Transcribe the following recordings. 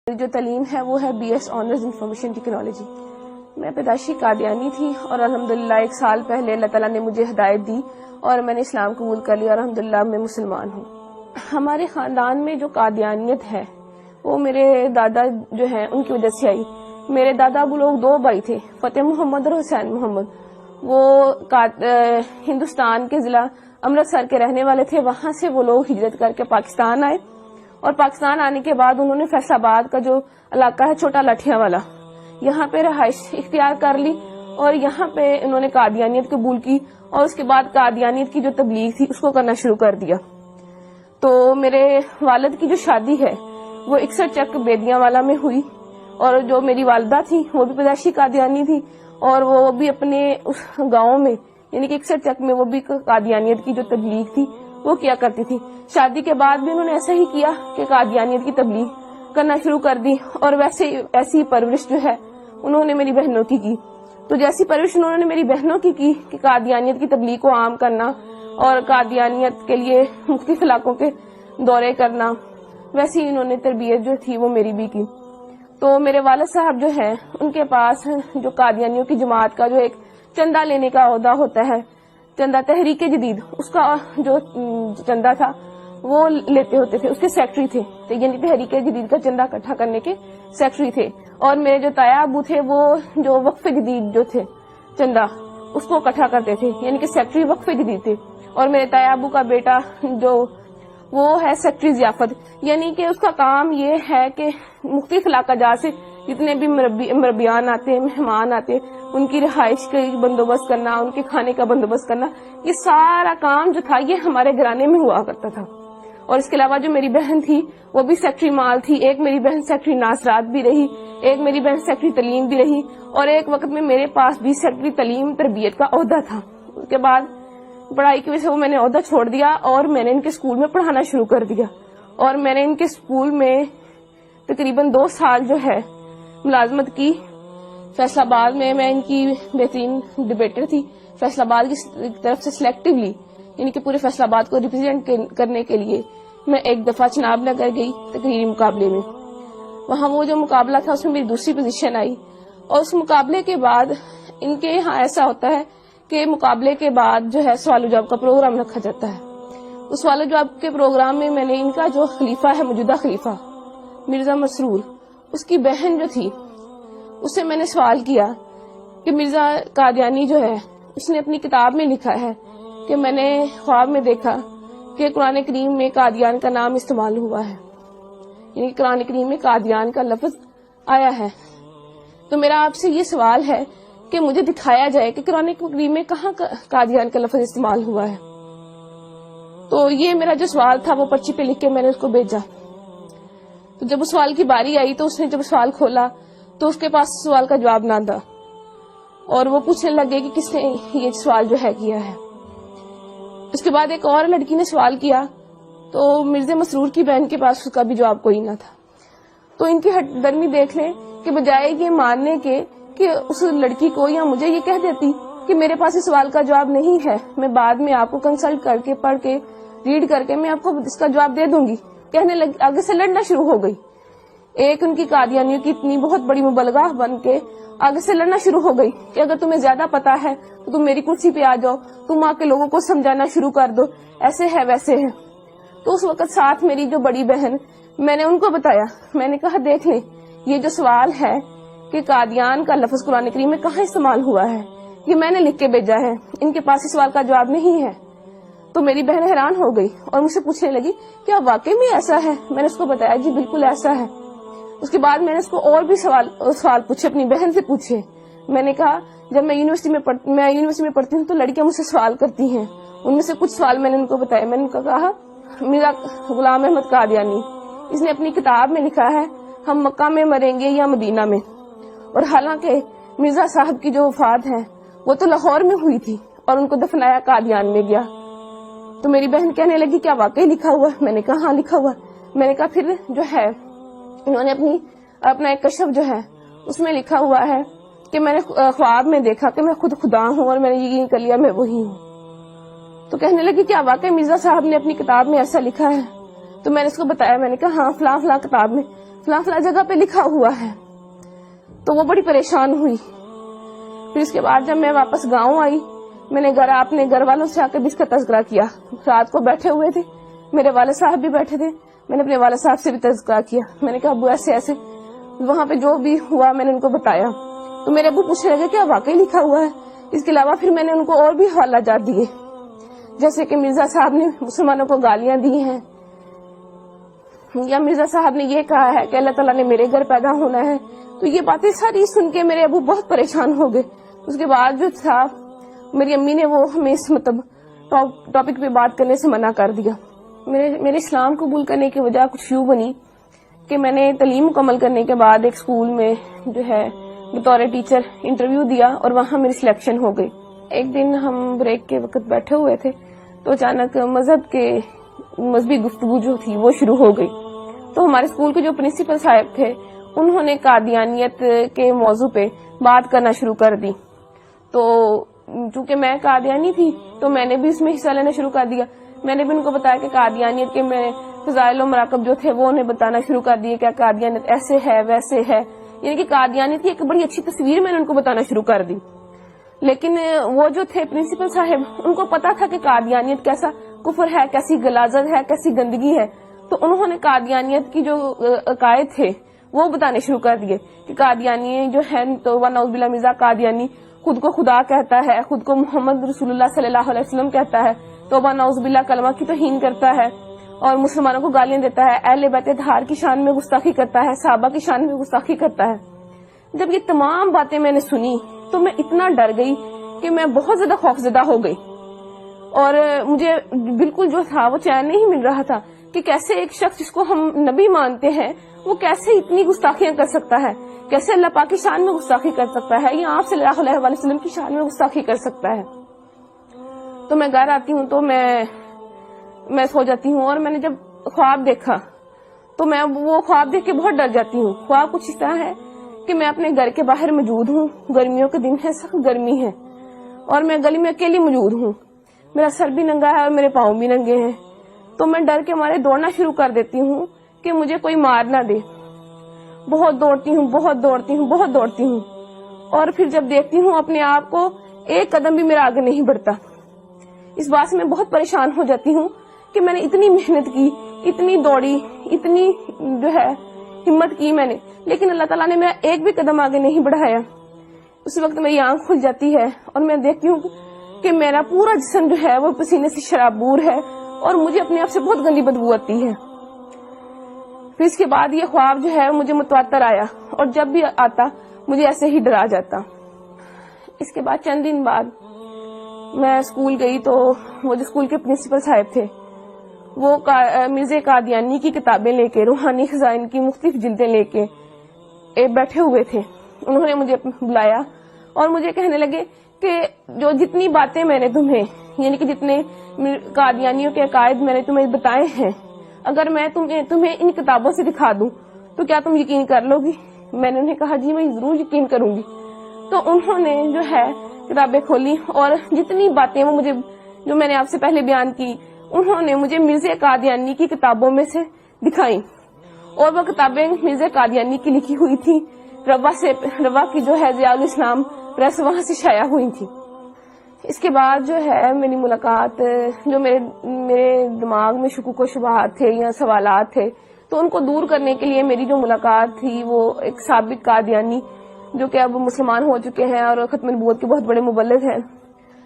جو تعلیم ہے وہ ہے BS آنرز انفارمیشن ٹیکنالوجی. میں پیدائشی قادیانی تھی اور الحمدللہ 1 سال پہلے اللہ تعالیٰ نے مجھے ہدایت دی اور میں نے اسلام قبول کر لیا اور الحمدللہ میں مسلمان ہوں. ہمارے خاندان میں جو قادیانیت ہے وہ میرے دادا جو ہیں ان کی وجہ سے آئی. میرے دادا وہ لوگ 2 بھائی تھے، فتح محمد اور حسین محمد. وہ ہندوستان کے ضلع امرتسر کے رہنے والے تھے. وہاں سے وہ لوگ ہجرت کر کے پاکستان آئے اور پاکستان آنے کے بعد انہوں نے فیصل آباد کا جو علاقہ ہے چھوٹا لٹھیا والا، یہاں پہ رہائش اختیار کر لی اور یہاں پہ انہوں نے قادیانیت قبول کی اور اس کے بعد قادیانیت کی جو تبلیغ تھی اس کو کرنا شروع کر دیا. تو میرے والد کی جو شادی ہے وہ 61 چک بیدیاں والا میں ہوئی اور جو میری والدہ تھی وہ بھی پیدائشی قادیانی تھی اور وہ بھی اپنے اس گاؤں میں یعنی کہ 61 چک میں وہ بھی قادیانیت کی جو تبلیغ تھی وہ کیا کرتی تھی. شادی کے بعد بھی انہوں نے ایسا ہی کیا کہ قادیانیت کی تبلیغ کرنا شروع کر دی اور ایسی پرورش جو ہے انہوں نے میری بہنوں کی کی. تو جیسی پرورش انہوں نے میری بہنوں کی کہ قادیانیت کی تبلیغ کو عام کرنا اور قادیانیت کے لیے مختلف علاقوں کے دورے کرنا، ویسی انہوں نے تربیت جو تھی وہ میری بھی کی. تو میرے والد صاحب جو ہیں ان کے پاس جو قادیانیوں کی جماعت کا جو ایک چندہ لینے کا عہدہ ہوتا ہے، چندہ تحریک جدید، اس کا جو چندہ تھا وہ لیتے ہوتے تھے، اس کے سیکٹری تھے. یعنی تحریک جدید کا چندہ اکٹھا کرنے کے سیکٹری تھے. اور میرے جو تایا ابو تھے وہ جو وقف جدید جو تھے چندہ اس کو اکٹھا کرتے تھے، یعنی کہ سیکٹری وقف جدید تھے. اور میرے تایا ابو کا بیٹا جو وہ ہے سیکٹری ضیافت، یعنی کہ اس کا کام یہ ہے کہ مختلف علاقہ جات سے جتنے بھی مربیان آتے، مہمان آتے، ان کی رہائش کا بندوبست کرنا، ان کے کھانے کا بندوبست کرنا، یہ سارا کام جو تھا یہ ہمارے گھرانے میں ہوا کرتا تھا. اور اس کے علاوہ جو میری بہن تھی وہ بھی سیکٹری مال تھی. ایک میری بہن سیکٹری ناصرات بھی رہی، ایک میری بہن سیکٹری تعلیم بھی رہی اور ایک وقت میں میرے پاس بھی سیکٹری تعلیم تربیت کا عہدہ تھا. اس کے بعد پڑھائی کی وجہ سے وہ میں نے عہدہ چھوڑ دیا اور میں نے ان کے اسکول میں پڑھانا شروع کر دیا. اور میں نے ان کے اسکول میں تقریباً 2 سال جو ہے ملازمت کی. فیصل آباد میں ان کی بہترین ڈبیٹر تھی. فیصل آباد کی طرف سے سلیکٹیولی یعنی کہ پورے فیصل آباد کو ریپرزینٹ کرنے کے لیے میں ایک دفعہ چناب نگر گئی تقریری مقابلے میں. وہاں وہ جو مقابلہ تھا اس میں میری دوسری پوزیشن آئی. اور اس مقابلے کے بعد ان کے یہاں ایسا ہوتا ہے کہ مقابلے کے بعد جو ہے سوال و جواب کا پروگرام رکھا جاتا ہے. اس سوال و جواب کے پروگرام میں نے ان کا جو خلیفہ ہے، موجودہ خلیفہ مرزا مسرور، اس کی بہن جو تھی اس سے میں نے سوال کیا کہ مرزا قادیانی جو ہے اس نے اپنی کتاب میں لکھا ہے کہ میں نے خواب میں دیکھا کہ قرآن کریم میں قادیان کا نام استعمال ہوا ہے، یعنی قرآن کریم میں قادیان کا لفظ آیا ہے. تو میرا آپ سے یہ سوال ہے کہ مجھے دکھایا جائے کہ قرآن کریم میں کہاں قادیان کا لفظ استعمال ہوا ہے. تو یہ میرا جو سوال تھا وہ پرچی پہ لکھ کے میں نے اس کو بھیجا. تو جب اس سوال کی باری آئی تو اس نے جب سوال کھولا تو اس کے پاس سوال کا جواب نہ تھا اور وہ پوچھنے لگے کہ کس نے یہ سوال جو ہے کیا ہے. اس کے بعد ایک اور لڑکی نے سوال کیا تو مرزا مسرور کی بہن کے پاس اس کا بھی جواب کوئی نہ تھا. تو ان کی ہٹ درمی دیکھ لیں کہ بجائے یہ ماننے کے کہ اس لڑکی کو یا مجھے یہ کہہ دیتی کہ میرے پاس اس سوال کا جواب نہیں ہے، میں بعد میں آپ کو کنسلٹ کر کے پڑھ کے ریڈ کر کے میں آپ کو اس کا جواب دے دوں گی، کہنے لگی، آگے سے لڑنا شروع ہو گئی. ایک ان کی قادیانیوں کی اتنی بہت بڑی مبلغہ بن کے آگے سے لڑنا شروع ہو گئی کہ اگر تمہیں زیادہ پتا ہے تو تم میری کرسی پہ آ جاؤ، تم آ کے لوگوں کو سمجھانا شروع کر دو، ایسے ہے ویسے ہے. تو اس وقت ساتھ میری جو بڑی بہن، میں نے ان کو بتایا، میں نے کہا دیکھ لیں یہ جو سوال ہے کہ قادیان کا لفظ قرآن کریم میں کہاں استعمال ہوا ہے یہ میں نے لکھ کے بھیجا ہے، ان کے پاس اس سوال کا جواب نہیں ہے. تو میری بہن حیران ہو گئی اور مجھ سے پوچھنے لگی کیا واقعی میں ایسا ہے؟ میں نے اس کو بتایا جی بالکل ایسا ہے. اس کے بعد میں نے اس کو اور بھی سوال پوچھے، اپنی بہن سے پوچھے. میں نے کہا جب میں یونیورسٹی میں پڑھتی ہوں تو لڑکیاں مجھ سے سوال کرتی ہیں، ان میں سے کچھ سوال میں نے ان کو بتایا. میں نے ان کو کہا میرا غلام احمد قادیانی اس نے اپنی کتاب میں لکھا ہے ہم مکہ میں مریں گے یا مدینہ میں، اور حالانکہ مرزا صاحب کی جو وفات ہے وہ تو لاہور میں ہوئی تھی اور ان کو دفنایا قادیان میں گیا. تو میری بہن کہنے لگی کیا واقعی لکھا ہوا؟ میں نے کہا ہاں لکھا ہوا. میں نے کہا پھر جو ہے انہوں نے اپنا ایک کشف جو ہے اس میں لکھا ہوا ہے کہ میں نے خواب میں دیکھا کہ میں خود خدا ہوں اور میں نے یقین کر لیا میں وہی ہوں. تو کہنے لگی کیا واقعی مرزا صاحب نے اپنی کتاب میں ایسا لکھا ہے؟ تو میں نے اس کو بتایا، میں نے کہا ہاں فلاں فلاں کتاب میں فلاں فلاں جگہ پہ لکھا ہوا ہے. تو وہ بڑی پریشان ہوئی. پھر اس کے بعد جب میں واپس گاؤں آئی, میں نے اپنے گھر والوں سے آ کے بھی اس کا تذکرہ کیا. رات کو بیٹھے ہوئے تھے, میرے والد صاحب بھی بیٹھے تھے, میں نے اپنے والد صاحب سے بھی تذکرہ کیا. میں نے کہا ابو ایسے ایسے, وہاں پہ جو بھی ہوا میں نے ان کو بتایا. تو میرے ابو پوچھنے لگے کیا واقعی لکھا ہوا ہے. اس کے علاوہ پھر میں نے ان کو اور بھی حوالہ جات دیے, جیسے کہ مرزا صاحب نے مسلمانوں کو گالیاں دی ہیں, یا مرزا صاحب نے یہ کہا ہے کہ اللہ تعالیٰ نے میرے گھر پیدا ہونا ہے. تو یہ باتیں ساری سن کے میرے ابو بہت پریشان ہو گئے. اس کے بعد جو تھا میری امی نے وہ ہمیں اس ٹاپک پہ بات کرنے سے منع کر دیا. میرے اسلام قبول کرنے کی وجہ کچھ یوں بنی کہ میں نے تعلیم مکمل کرنے کے بعد ایک اسکول میں جو ہے بطور ٹیچر انٹرویو دیا اور وہاں میری سلیکشن ہو گئی. ایک دن ہم بریک کے وقت بیٹھے ہوئے تھے تو اچانک مذہبی گفتگو جو تھی وہ شروع ہو گئی. تو ہمارے اسکول کے جو پرنسپل صاحب تھے انہوں نے قادیانیت کے موضوع پہ بات کرنا شروع کر دی. تو چونکہ میں قادیانی تھی تو میں نے بھی اس میں حصہ لینا شروع کر دیا. میں نے بھی ان کو بتایا کہ قادیانیت کے میں فضائل و مراقب جو تھے وہ انہیں بتانا شروع کر دیے, کیا قادیانیت ایسے ہے ویسے ہے, یعنی کہ قادیانیت کی ایک بڑی اچھی تصویر میں نے ان کو بتانا شروع کر دی. لیکن وہ جو تھے پرنسپل صاحب, ان کو پتا تھا کہ قادیانیت کیسا کفر ہے, کیسی غلاظت ہے, کیسی گندگی ہے. تو انہوں نے قادیانیت کی جو عقائد تھے وہ بتانے شروع کر دیے کہ قادیانی جو ہے تو نعوذ باللہ مرزا قادیانی خود کو خدا کہتا ہے, خود کو محمد رسول اللہ صلی اللہ علیہ وسلم کہتا ہے, توبہ نعوذ باللہ کلمہ کی توہین کرتا ہے اور مسلمانوں کو گالیاں دیتا ہے, اہل بیت اطہار کی شان میں گستاخی کرتا ہے, صحابہ کی شان میں گستاخی کرتا ہے. جب یہ تمام باتیں میں نے سنی تو میں اتنا ڈر گئی کہ میں بہت زیادہ خوفزدہ ہو گئی, اور مجھے بالکل جو تھا وہ چین نہیں مل رہا تھا کہ کیسے ایک شخص جس کو ہم نبی مانتے ہیں وہ کیسے اتنی گستاخیاں کر سکتا ہے, کیسے اللہ پاک کی شان میں گستاخی کر سکتا ہے, یا آپ صلی اللہ علیہ وسلم کی شان میں گستاخی کر سکتا ہے. تو میں گھر آتی ہوں تو میں سو جاتی ہوں, اور میں نے جب خواب دیکھا تو میں وہ خواب دیکھ کے بہت ڈر جاتی ہوں. خواب کچھ اس طرح ہے کہ میں اپنے گھر کے باہر موجود ہوں, گرمیوں کے دن ہے, سخت گرمی ہے, اور میں گلی میں اکیلی موجود ہوں, میرا سر بھی ننگا ہے اور میرے پاؤں بھی ننگے ہیں. تو میں ڈر کے مارے دوڑنا شروع کر دیتی ہوں کہ مجھے کوئی مار نہ دے. بہت دوڑتی ہوں, بہت دوڑتی ہوں, بہت دوڑتی ہوں, اور پھر جب دیکھتی ہوں اپنے آپ کو ایک قدم بھی میرا آگے نہیں بڑھتا. اس بات سے میں بہت پریشان ہو جاتی ہوں کہ میں نے اتنی محنت کی, اتنی دوڑی, اتنی جو ہے ہمت کی میں نے, لیکن اللہ تعالیٰ نے میرا ایک بھی قدم آگے نہیں بڑھایا. اسی وقت میری آنکھ کھل جاتی ہے اور میں دیکھتی ہوں کہ میرا پورا جسم جو ہے وہ پسینے سے شرابور ہے اور مجھے اپنے آپ سے بہت گندی بدبو آتی ہے. پھر اس کے بعد یہ خواب جو ہے مجھے متواتر آیا, اور جب بھی آتا مجھے ایسے ہی ڈرا جاتا. اس کے بعد چند دن بعد میں اسکول گئی تو وہ جو اسکول کے پرنسپل صاحب تھے وہ مرزا قادیانی کی کتابیں لے کے, روحانی خزائن کی مختلف جلدیں لے کے بیٹھے ہوئے تھے. انہوں نے مجھے بلایا اور مجھے کہنے لگے کہ جو جتنی باتیں میں نے تمہیں, یعنی کہ جتنے قادیانیوں کے عقائد میں نے تمہیں بتائے ہیں, اگر میں تمہیں ان کتابوں سے دکھا دوں تو کیا تم یقین کر لو گی؟ میں نے انہیں کہا جی میں ضرور یقین کروں گی. تو انہوں نے جو ہے کتابیں کھولی اور جتنی باتیں وہ مجھے جو میں نے آپ سے پہلے بیان کی انہوں نے مجھے مرزا قادیانی کی کتابوں میں سے دکھائیں, اور وہ کتابیں مرزا قادیانی کی لکھی ہوئی تھی. روا کی جو ہے ضیاء الاسلام پریس وہاں سے شائع ہوئی تھی. اس کے بعد جو ہے میری ملاقات, جو میرے دماغ میں شکوک و شبہات تھے یا سوالات تھے تو ان کو دور کرنے کے لیے میری جو ملاقات تھی وہ ایک سابق قادیانی جو کہ اب مسلمان ہو چکے ہیں اور ختم نبوت کے بہت بڑے مبلغ ہیں,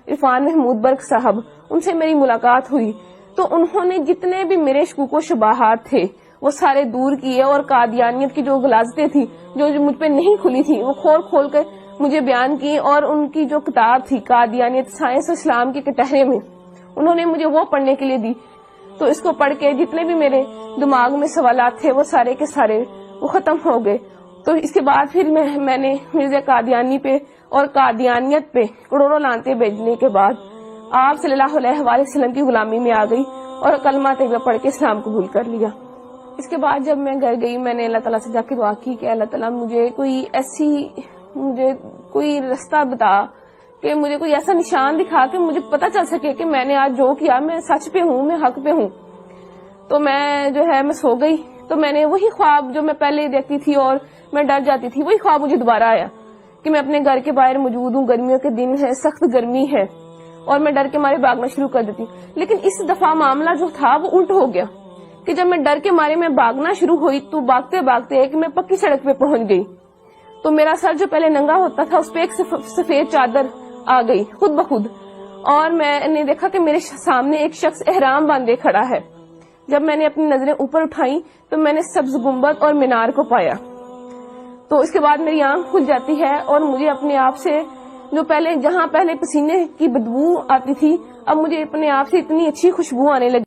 عرفان محمود برق صاحب, ان سے میری ملاقات ہوئی. تو انہوں نے جتنے بھی میرے شکوک و شبہات تھے وہ سارے دور کیے, اور قادیانیت کی جو غلاظتیں تھی جو مجھ پہ نہیں کھلی تھی وہ کھول کھول کے مجھے بیان کی. اور ان کی جو کتاب تھی قادیانیت سائنس و اسلام کے کٹہرے میں, انہوں نے مجھے وہ پڑھنے کے لیے دی. تو اس کو پڑھ کے جتنے بھی میرے دماغ میں سوالات تھے وہ سارے کے سارے وہ ختم ہو گئے. تو اس کے بعد پھر میں نے مرزا قادیانی پہ اور قادیانیت پہ کروڑوں لعنتیں بھیجنے کے بعد آپ صلی اللہ علیہ وسلم کی غلامی میں آ گئی اور کلمہ طیبہ پڑھ کے اسلام قبول کر لیا. اس کے بعد جب میں گھر گئی میں نے اللہ تعالیٰ سے جا کے دعا کی کہ اللہ تعالیٰ مجھے کوئی رستہ بتا, کہ مجھے کوئی ایسا نشان دکھا کہ مجھے پتہ چل سکے کہ میں نے آج جو کیا میں سچ پہ ہوں, میں حق پہ ہوں. تو میں جو ہے میں سو گئی تو میں نے وہی خواب جو میں پہلے دیکھتی تھی اور میں ڈر جاتی تھی، وہی خواب مجھے دوبارہ آیا کہ میں اپنے گھر کے باہر موجود ہوں، گرمیوں کے دن ہے، سخت گرمی ہے، اور میں ڈر کے مارے بھاگنا شروع کر دیتی. لیکن اس دفعہ معاملہ جو تھا وہ الٹ ہو گیا کہ جب میں ڈر کے مارے میں بھاگنا شروع ہوئی تو بھاگتے بھاگتے ایک میں پکی سڑک پہ پہنچ گئی تو میرا سر جو پہلے ننگا ہوتا تھا اس پہ ایک سفید چادر آ گئی خود بخود، اور میں نے دیکھا کہ میرے سامنے ایک شخص احرام باندھے کھڑا ہے. جب میں نے اپنی نظریں اوپر اٹھائی تو میں نے سبز گنبد اور مینار کو پایا. تو اس کے بعد میری آنکھ کھل جاتی ہے اور مجھے اپنے آپ سے جو جہاں پہلے پسینے کی بدبو آتی تھی، اب مجھے اپنے آپ سے اتنی اچھی خوشبو آنے لگی.